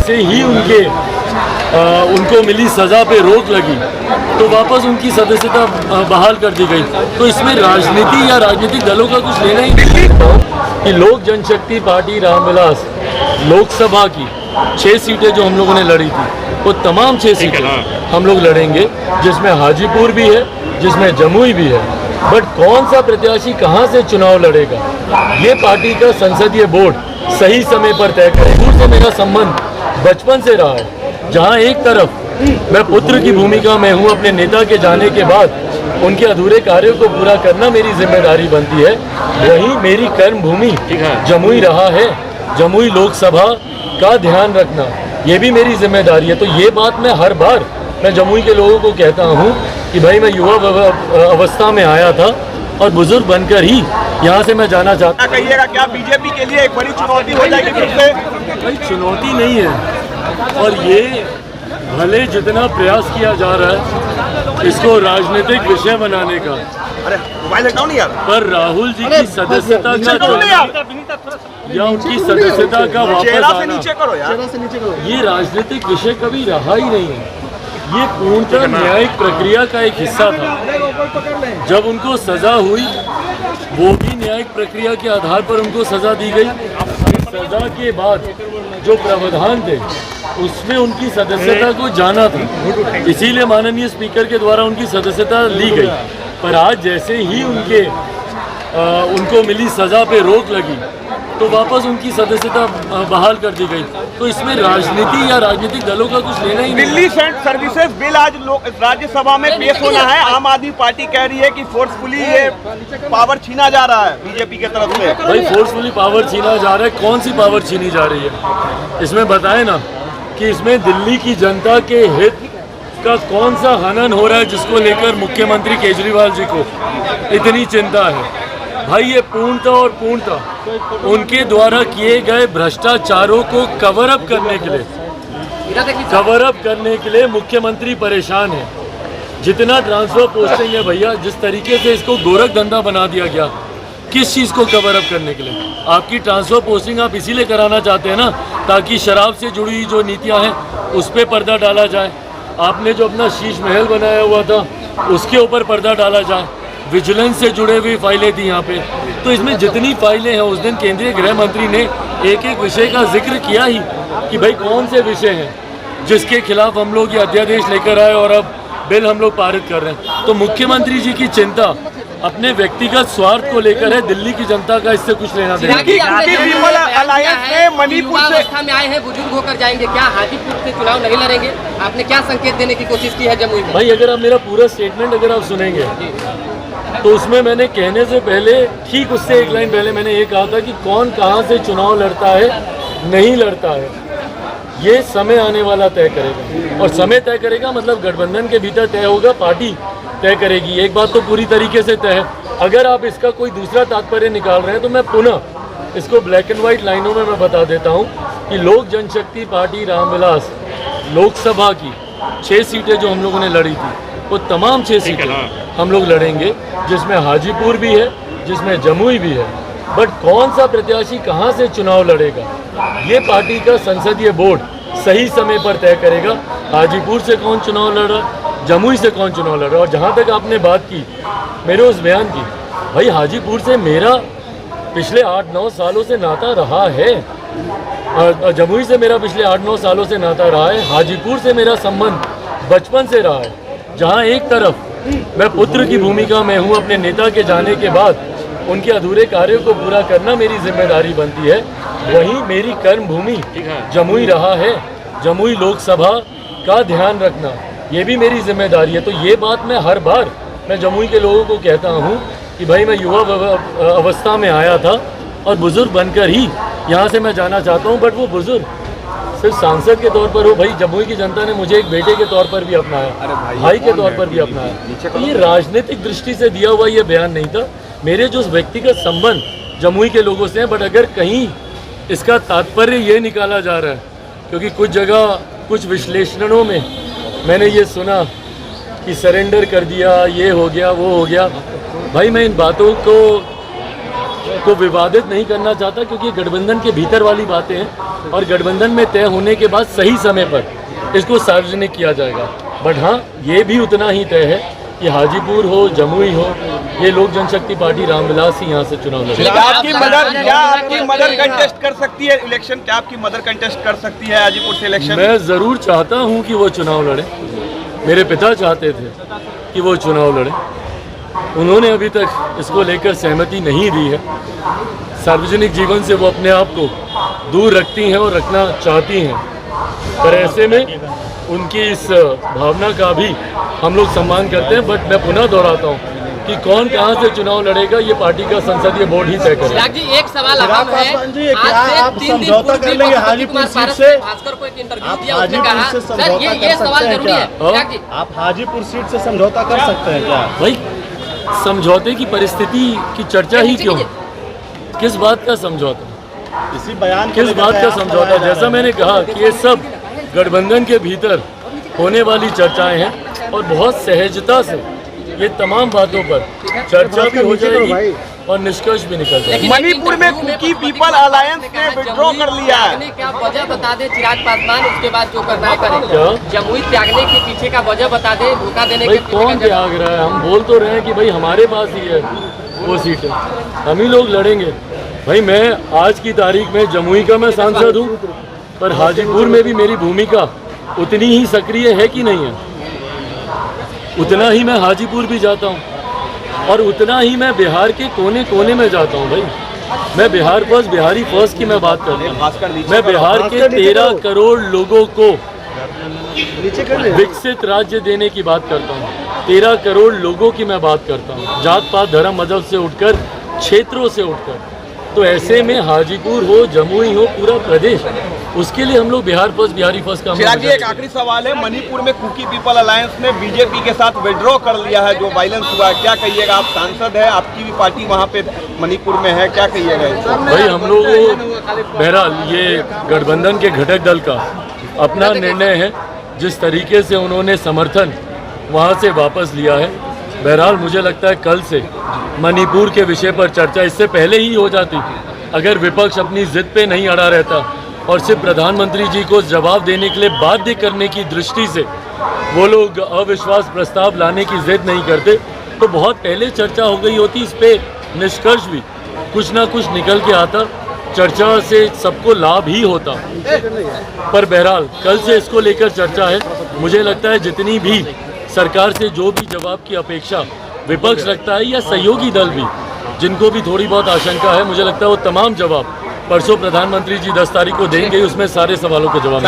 जैसे ही उनको मिली सज़ा पे रोक लगी तो वापस उनकी सदस्यता बहाल कर दी गई। तो इसमें राजनीति या राजनीतिक दलों का कुछ लेना ही नहीं कि लोक जनशक्ति पार्टी रामविलास लोकसभा की 6 सीटें जो हम लोगों ने लड़ी थी वो तमाम 6 सीटें हम लोग लड़ेंगे, जिसमें हाजीपुर भी है, जिसमें जमुई भी है। बट कौन सा प्रत्याशी कहाँ से चुनाव लड़ेगा ये पार्टी का संसदीय बोर्ड सही समय पर तय करेगा। से मेरा संबंध बचपन से रहा है, जहाँ एक तरफ मैं पुत्र की भूमिका में हूँ, अपने नेता के जाने के बाद उनके अधूरे कार्यों को पूरा करना मेरी जिम्मेदारी बनती है, वहीं मेरी कर्म भूमि जमुई रहा है। जमुई लोकसभा का ध्यान रखना ये भी मेरी जिम्मेदारी है। तो ये बात मैं हर बार जमुई के लोगों को कहता हूँ कि भाई मैं युवा अवस्था में आया था और बुजुर्ग बनकर ही यहाँ से मैं जाना चाहता हूँ। कहिएगा क्या बीजेपी के लिए एक बड़ी चुनौती हो जाएगी फिर से? भाई चुनौती नहीं है, और ये भले जितना प्रयास किया जा रहा है इसको राजनीतिक विषय बनाने का, अरे मोबाइल हटाओ नहीं यार, पर राहुल जी की सदस्यता या उनकी सदस्यता का वापस आना ये राजनीतिक विषय कभी रहा ही नहीं है। ये पूर्णतः न्यायिक प्रक्रिया का एक हिस्सा था। जब उनको सजा हुई वो भी न्यायिक प्रक्रिया के आधार पर उनको सजा दी गई। सजा के बाद जो प्रावधान थे उसमें उनकी सदस्यता को जाना था, इसीलिए माननीय स्पीकर के द्वारा उनकी सदस्यता ली गई। पर आज जैसे ही उनको मिली सजा पे रोक लगी तो वापस उनकी सदस्यता बहाल कर दी गई। तो इसमें राजनीति या राजनीतिक दलों का कुछ लेना ही नहीं। दिल्ली सर्विसेज बिल आज राज्यसभा में पेश होना है। आम आदमी पार्टी कह रही है कि फोर्सफुली ये पावर छीना जा रहा है बीजेपी की तरफ से। भाई फोर्सफुली पावर छीना जा रहा है, कौन सी पावर छीनी जा रही है? इसमें बताएं ना कि इसमें दिल्ली की जनता के हित का कौन सा हनन हो रहा है जिसको लेकर मुख्यमंत्री केजरीवाल जी को इतनी चिंता है। भाई ये पूर्णतः उनके द्वारा किए गए भ्रष्टाचारों को कवर अप करने के लिए मुख्यमंत्री परेशान है। जितना ट्रांसफर पोस्टिंग है भैया, जिस तरीके से इसको गोरख धंधा बना दिया गया, किस चीज़ को कवर अप करने के लिए? आपकी ट्रांसफर पोस्टिंग आप इसीलिए कराना चाहते हैं ना ताकि शराब से जुड़ी जो नीतियां हैं उस पर पर्दा डाला जाए। आपने जो अपना शीश महल बनाया हुआ था उसके ऊपर पर्दा डाला जाए। विजिलेंस से जुड़े हुई फाइलें थी यहाँ पे। तो इसमें जितनी फाइलें हैं, उस दिन केंद्रीय गृह मंत्री ने एक एक विषय का जिक्र किया ही कि भाई कौन से विषय हैं जिसके खिलाफ हम लोग ये अध्यादेश लेकर आए और अब बिल हम लोग पारित कर रहे हैं। तो मुख्यमंत्री जी की चिंता अपने व्यक्तिगत स्वार्थ को लेकर है, दिल्ली की जनता का इससे कुछ लेना देना। मणिपुर से में आए हैं, बुजुर्ग होकर जाएंगे, क्या हाजीपुर से चुनाव नहीं लड़ेंगे? आपने क्या संकेत देने की कोशिश की है जमुई में? भाई अगर आप मेरा पूरा स्टेटमेंट अगर आप सुनेंगे तो उसमें मैंने कहने से पहले, ठीक उससे एक लाइन पहले मैंने ये कहा था कि कौन कहाँ से चुनाव लड़ता है नहीं लड़ता है ये समय आने वाला तय करेगा। और समय तय करेगा मतलब गठबंधन के भीतर तय होगा, पार्टी तय करेगी। एक बात तो पूरी तरीके से तय है। अगर आप इसका कोई दूसरा तात्पर्य निकाल रहे हैं तो मैं पुनः इसको ब्लैक एंड व्हाइट लाइनों में मैं बता देता हूँ कि लोक जनशक्ति पार्टी रामविलास लोकसभा की 6 सीटें जो हम लोगों ने लड़ी थी वो तमाम 6 सीटें हम लोग लड़ेंगे, जिसमें हाजीपुर भी है, जिसमें जमुई भी है। बट कौन सा प्रत्याशी कहाँ से चुनाव लड़ेगा ये पार्टी का संसदीय बोर्ड सही समय पर तय करेगा। हाजीपुर से कौन चुनाव लड़ रहा, जमुई से कौन चुनाव लड़ रहा। और जहाँ तक आपने बात की मेरे उस बयान की, भाई हाजीपुर से मेरा पिछले 8-9 सालों से नाता रहा है और जमुई से मेरा पिछले 8-9 सालों से नाता रहा है। हाजीपुर से मेरा संबंध बचपन से रहा है, जहाँ एक तरफ मैं पुत्र की भूमिका में हूँ, अपने नेता के जाने के बाद उनके अधूरे कार्यों को पूरा करना मेरी जिम्मेदारी बनती है, वहीं मेरी कर्म भूमि जमुई रहा है। जमुई लोकसभा का ध्यान रखना ये भी मेरी जिम्मेदारी है। तो ये बात मैं हर बार जमुई के लोगों को कहता हूँ कि भाई मैं युवा अवस्था में आया था और बुजुर्ग बनकर ही यहाँ से मैं जाना चाहता हूँ। बट वो बुजुर्ग सिर्फ सांसद के तौर पर हो, भाई जमुई की जनता ने मुझे एक बेटे के तौर पर भी अपनाया, भाई के तौर पर भी अपनाया। तो ये राजनीतिक दृष्टि से दिया हुआ ये बयान नहीं था, मेरे जो व्यक्तिगत संबंध जमुई के लोगों से हैं। बट अगर कहीं इसका तात्पर्य ये निकाला जा रहा है, क्योंकि कुछ जगह कुछ विश्लेषणों में मैंने ये सुना कि सरेंडर कर दिया, ये हो गया वो हो गया, भाई मैं इन बातों को को विवादित नहीं करना चाहता, क्योंकि गठबंधन के भीतर वाली बातें हैं और गठबंधन में तय होने के बाद सही समय पर इसको सार्वजनिक किया जाएगा। बट हाँ, ये भी उतना ही तय है कि हाजीपुर हो, जमुई हो, ये लोक जनशक्ति पार्टी रामविलास ही यहाँ से चुनाव लड़ेगी। क्या आपकी मदर कंटेस्ट कर सकती है इलेक्शन? क्या आपकी मदर कंटेस्ट कर सकती है हाजीपुर से इलेक्शन? मैं ज़रूर चाहता हूँ कि वो चुनाव लड़े। मेरे पिता चाहते थे कि वो चुनाव लड़े, उन्होंने अभी तक इसको लेकर सहमति नहीं दी है। सार्वजनिक जीवन से वो अपने आप को दूर रखती हैं और रखना चाहती हैं, पर ऐसे में उनकी इस भावना का भी हम लोग सम्मान करते हैं। बट मैं पुनः दोहराता हूँ कि कौन कहाँ से चुनाव लड़ेगा ये पार्टी का संसदीय बोर्ड ही तय करेगा। चिराग जी, एक सवाल अहम है, क्या आप समझौता कर लेंगे हाजीपुर सीट से? भास्कर को एक इंटरव्यू दिया, उसने कहा सर ये सवाल जरूरी है। चिराग जी, आप हाजीपुर सीट से समझौता कर सकते हैं क्या? भाई, समझौते की परिस्थिति की चर्चा ही क्यों? किस बात का समझौता? इसी बयान किस बात का समझौता? जैसा मैंने कहा कि ये सब गठबंधन के भीतर होने वाली चर्चाएं हैं और बहुत सहजता से ये तमाम बातों पर चर्चा भी हो जाएगी और निष्कर्ष भी निकल जाएगा। मणिपुर में कुकी पीपल अलायंस ने विड्रॉ कर लिया है। क्या वजह बता दे चिराग पासवान, उसके बाद जो करना है करें। क्या? जमुई त्यागने के पीछे का वजह बता दे, धोखा देने भाई के कौन त्याग रहा है? हम बोल तो रहे हैं कि भाई हमारे पास ही है वो सीटें, हम ही लोग लड़ेंगे। भाई मैं आज की तारीख में जमुई का मैं सांसद हूँ, पर हाजीपुर में भी मेरी भूमिका उतनी ही सक्रिय है कि नहीं है? उतना ही मैं हाजीपुर भी जाता हूँ और उतना ही मैं बिहार के कोने कोने में जाता हूँ। भाई मैं बिहार फर्स्ट, बिहारी फर्स्ट की मैं बात करता हूँ। मैं बिहार के 13 करोड़ लोगों को विकसित राज्य देने की बात करता हूँ। 13 करोड़ लोगों की मैं बात करता हूँ, जात पात धर्म मजहब से उठकर, क्षेत्रों से उठकर। तो ऐसे में हाजीपुर हो, जमुई हो, पूरा प्रदेश, उसके लिए हम लोग बिहार फर्स्ट, बिहारी फर्स्ट का। चिराग जी, एक आखिरी सवाल है, मणिपुर में कुकी पीपल अलायंस ने बीजेपी के साथ विड्रॉ कर लिया है, जो वायलेंस हुआ है, क्या कहिएगा? आप सांसद है, आपकी भी पार्टी वहाँ पे मणिपुर में है, क्या कहिएगा? भाई हम लोग, बहरहाल ये गठबंधन के घटक दल का अपना निर्णय है, जिस तरीके से उन्होंने समर्थन वहाँ से वापस लिया है। बहरहाल मुझे लगता है कल से मणिपुर के विषय पर चर्चा इससे पहले ही हो जाती, अगर विपक्ष अपनी जिद पे नहीं अड़ा रहता और सिर्फ प्रधानमंत्री जी को जवाब देने के लिए बाध्य करने की दृष्टि से वो लोग अविश्वास प्रस्ताव लाने की जिद नहीं करते, तो बहुत पहले चर्चा हो गई होती। इस पे निष्कर्ष भी कुछ ना कुछ निकल के आता, चर्चा से सबको लाभ ही होता। पर बहरहाल कल से इसको लेकर चर्चा है। मुझे लगता है जितनी भी सरकार से जो भी जवाब की अपेक्षा विपक्ष रखता है या सहयोगी दल भी, जिनको भी थोड़ी बहुत आशंका है, मुझे लगता है वो तमाम जवाब परसों प्रधानमंत्री जी 10 तारीख को देंगे, उसमें सारे सवालों के जवाब